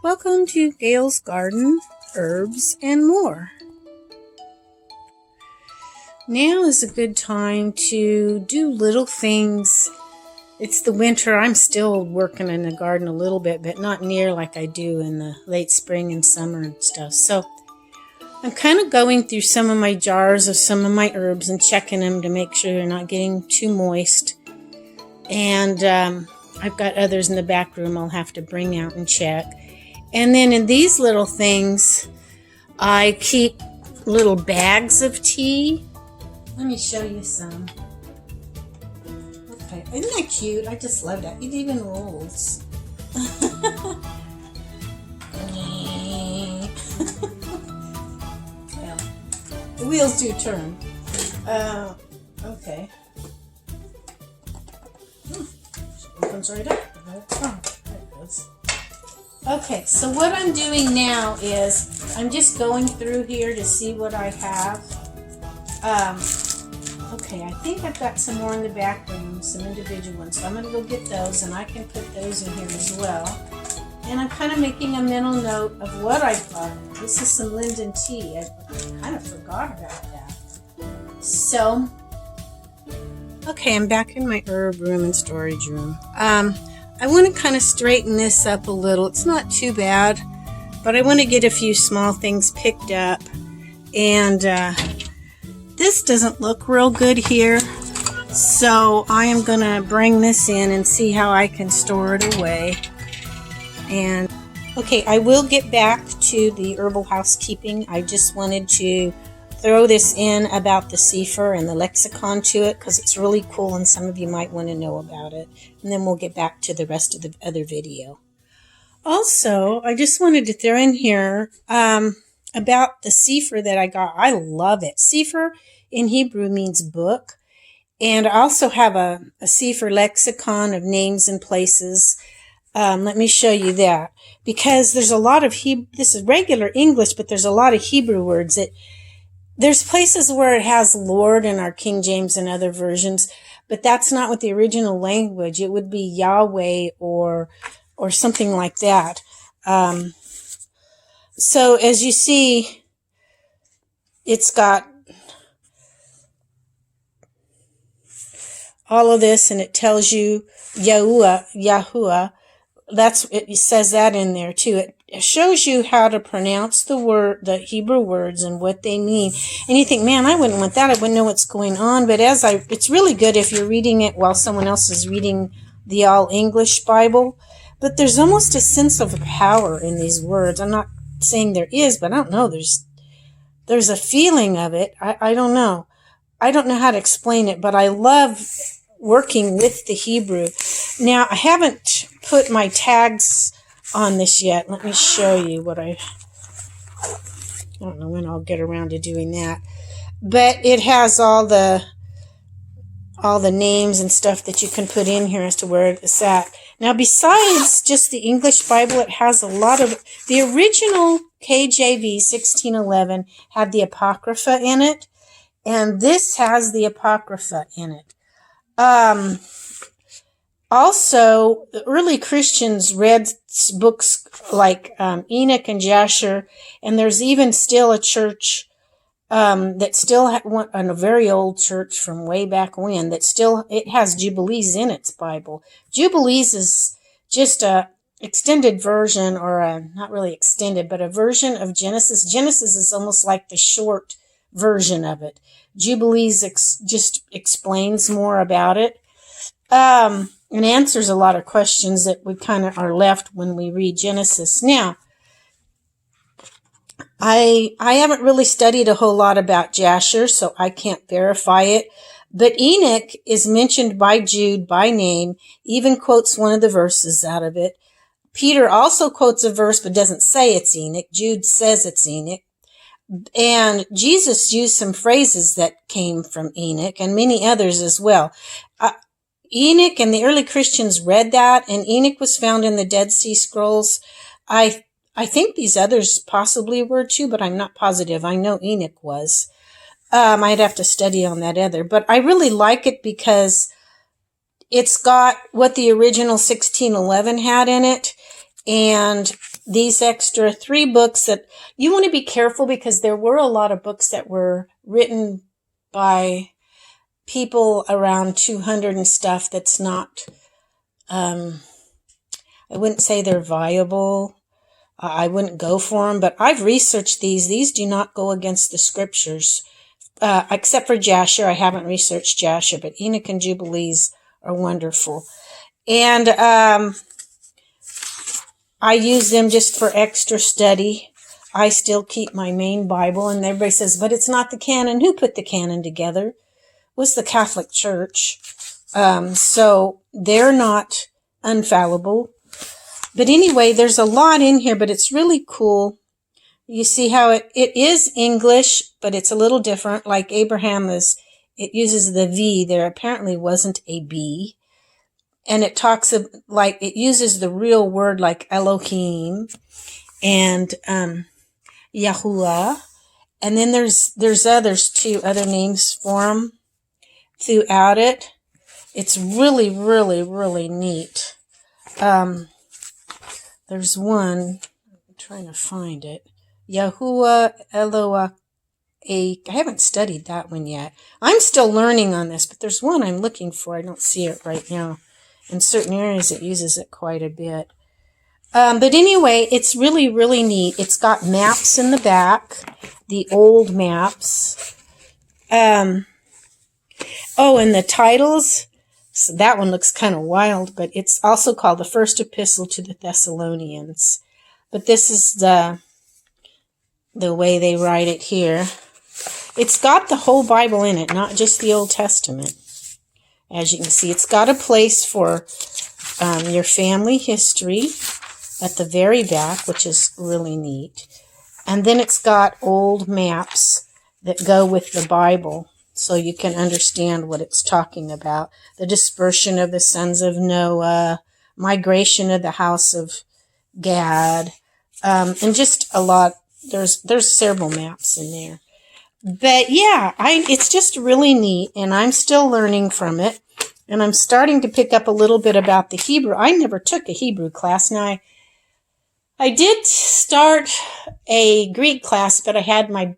Welcome to Gail's Garden, Herbs, and More. Now is a good time to do little things. It's the winter. I'm still working in the garden a little bit, but not near like I do in the late spring and summer and stuff. So I'm kind of going through some of my jars of some of my herbs and checking them to make sure they're not getting too moist. And I've got others in the back room I'll have to bring out and check. And then in these little things, I keep little bags of tea. Let me show you some. Okay, isn't that cute? I just love that. It even rolls. Well, the wheels do turn. Okay. Opens right up. Oh, there it goes. Okay, so what I'm doing now is I'm just going through here to see what I have. Okay, I think I've got some more in the back room, some individual ones. So I'm going to go get those, and I can put those in here as well. And I'm kind of making a mental note of what I've got. This is some linden tea. I kind of forgot about that. So, okay, I'm back in my herb room and storage room. I want to kind of straighten this up a little. It's not too bad, but I want to get a few small things picked up. And this doesn't look real good here, so I am going to bring this in and see how I can store it away. And okay, I will get back to the herbal housekeeping. I just wanted to throw this in about the Cepher and the lexicon to it because it's really cool and some of you might want to know about it. And then we'll get back to the rest of the other video. Also, I just wanted to throw in here about the Cepher that I got. I love it. Cepher in Hebrew means book. And I also have a Cepher lexicon of names and places. Let me show you that. Because there's a lot of this is regular English, but there's a lot of Hebrew words that there's places where it has Lord in our King James and other versions, but that's not what the original language. It would be Yahweh or something like that. So as you see, it's got all of this, and it tells you Yahuwah. It says that in there too. It shows you how to pronounce the Hebrew words and what they mean. And you think, man, I wouldn't want that. I wouldn't know what's going on. But it's really good if you're reading it while someone else is reading the all English Bible. But there's almost a sense of power in these words. I'm not saying there is, but I don't know. There's a feeling of it. I don't know. I don't know how to explain it, but I love working with the Hebrew. Now, I haven't put my tags on this yet. Let me show you what I don't know when I'll get around to doing that. But it has all the names and stuff that you can put in here as to where it's at. Now, besides just the English Bible, it has a lot of the original KJV 1611 had the Apocrypha in it, and this has the Apocrypha in it. Also, the early Christians read books like Enoch and Jasher, and there's even still a church that still a very old church from way back when it has Jubilees in its Bible. Jubilees is just a extended version, or not really extended, but a version of Genesis. Genesis is almost like the short version of it. Jubilees just explains more about it. And answers a lot of questions that we kind of are left when we read Genesis. Now, I haven't really studied a whole lot about Jasher, so I can't verify it. But Enoch is mentioned by Jude by name, even quotes one of the verses out of it. Peter also quotes a verse, but doesn't say it's Enoch. Jude says it's Enoch. And Jesus used some phrases that came from Enoch, and many others as well. Enoch and the early Christians read that, and Enoch was found in the Dead Sea Scrolls. I think these others possibly were too, but I'm not positive. I know Enoch was. I'd have to study on that other. But I really like it because it's got what the original 1611 had in it, and these extra 3 books that you want to be careful, because there were a lot of books that were written by people around 200 and stuff that's not, I wouldn't say they're viable. I wouldn't go for them, but I've researched these. These do not go against the scriptures, except for Jasher. I haven't researched Jasher, but Enoch and Jubilees are wonderful. And I use them just for extra study. I still keep my main Bible, and everybody says, but it's not the canon. Who put the canon together? It was the Catholic Church. So they're not infallible. But anyway, there's a lot in here, but it's really cool. You see how it is English, but it's a little different. Like Abraham it uses the V. There apparently wasn't a B. And it talks of, like, it uses the real word like Elohim and Yahuwah. And then there's two other names for them throughout it. It's really, really, really neat. There's one, I'm trying to find it. Yahuwah Eloah. I haven't studied that one yet. I'm still learning on this, but there's one I'm looking for. I don't see it right now. In certain areas, it uses it quite a bit. But anyway, it's really, really neat. It's got maps in the back, the old maps. Oh, and the titles. So that one looks kind of wild, but it's also called the First Epistle to the Thessalonians. But this is the way they write it here. It's got the whole Bible in it, not just the Old Testament. As you can see, it's got a place for your family history at the very back, which is really neat. And then it's got old maps that go with the Bible, so you can understand what it's talking about. The dispersion of the sons of Noah, migration of the house of Gad, and just a lot. There's several maps in there. But yeah, it's just really neat, and I'm still learning from it. And I'm starting to pick up a little bit about the Hebrew. I never took a Hebrew class. Now, I did start a Greek class, but I had my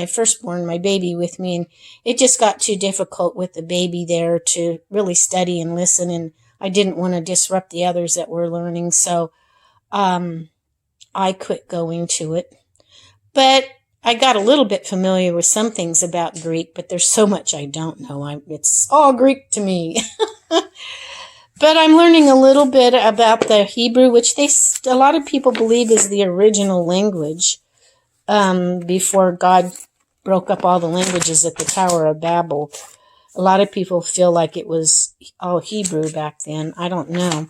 firstborn, my baby, with me, and it just got too difficult with the baby there to really study and listen, and I didn't want to disrupt the others that were learning, so I quit going to it. But I got a little bit familiar with some things about Greek, but there's so much I don't know. It's all Greek to me. But I'm learning a little bit about the Hebrew, which a lot of people believe is the original language before God broke up all the languages at the Tower of Babel. A lot of people feel like it was all Hebrew back then. I don't know.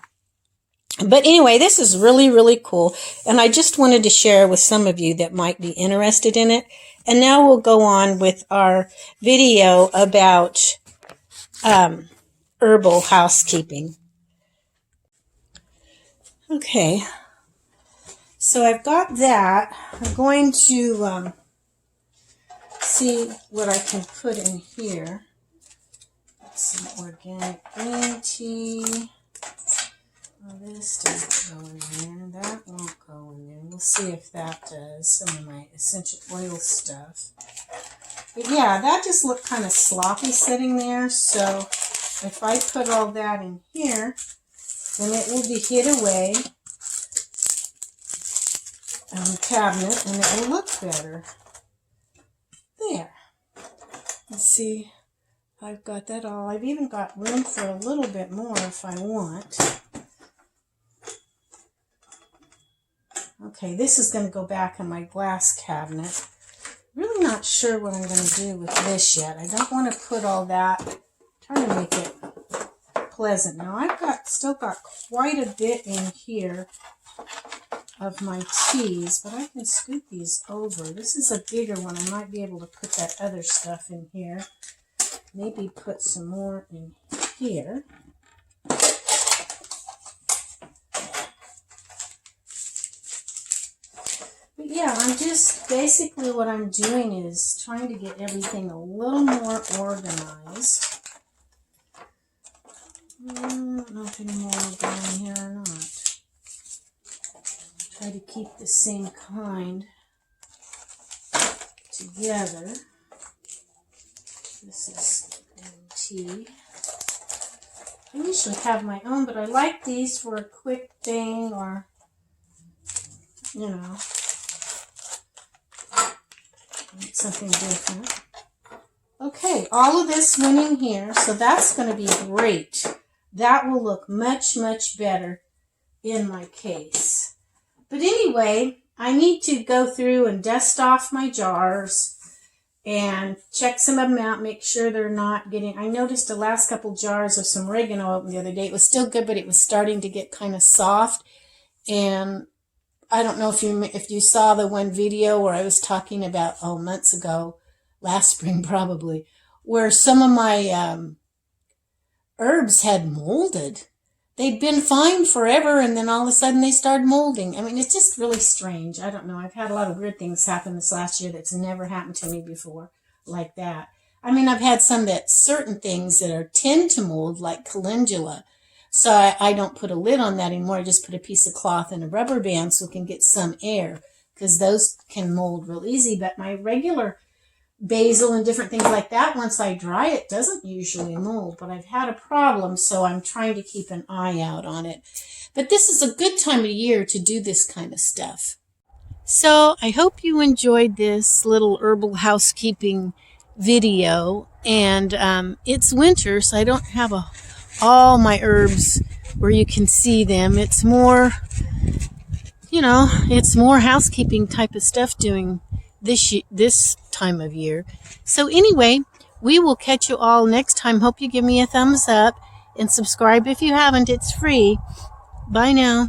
But anyway, this is really, really cool, and I just wanted to share with some of you that might be interested in it. And now we'll go on with our video about herbal housekeeping. Okay, so I've got that. I'm going to see what I can put in here. Some organic green tea. Well, this doesn't go in there. That won't go in there. We'll see if that does. Some of my essential oil stuff. But yeah, that just looked kind of sloppy sitting there. So if I put all that in here, then it will be hid away in the cabinet, and it will look better. There. Let's see. I've got that all. I've even got room for a little bit more if I want. Okay, this is going to go back in my glass cabinet. Really not sure what I'm going to do with this yet. I don't want to put all that. I'm trying to make it pleasant. Now I've still got quite a bit in here of my teas, but I can scoot these over. This is a bigger one. I might be able to put that other stuff in here. Maybe put some more in here. But yeah, I'm just, basically what I'm doing is trying to get everything a little more organized. I don't know if any more will go in here or not. try to keep the same kind together. This is green tea. I usually have my own, but I like these for a quick thing or, you know, something different. Okay, all of this went in here, so that's going to be great. That will look much, much better in my case. But anyway, I need to go through and dust off my jars and check some of them out, make sure they're not getting... I noticed the last couple jars of some oregano open the other day. It was still good, but it was starting to get kind of soft. And I don't know if you saw the one video where I was talking about, months ago, last spring probably, where some of my herbs had molded. They'd been fine forever, and then all of a sudden they started molding. I mean, it's just really strange. I don't know. I've had a lot of weird things happen this last year that's never happened to me before like that. I mean, I've had certain things that tend to mold, like calendula. So I don't put a lid on that anymore. I just put a piece of cloth and a rubber band so it can get some air, because those can mold real easy. But my regular basil and different things like that, once I dry it, doesn't usually mold. But I've had a problem, so I'm trying to keep an eye out on it. But this is a good time of year to do this kind of stuff. So I hope you enjoyed this little herbal housekeeping video. And it's winter, so I don't have all my herbs where you can see them. It's more, it's more housekeeping type of stuff doing this time of year. So anyway, we will catch you all next time. Hope you give me a thumbs up and subscribe if you haven't. It's free. Bye now.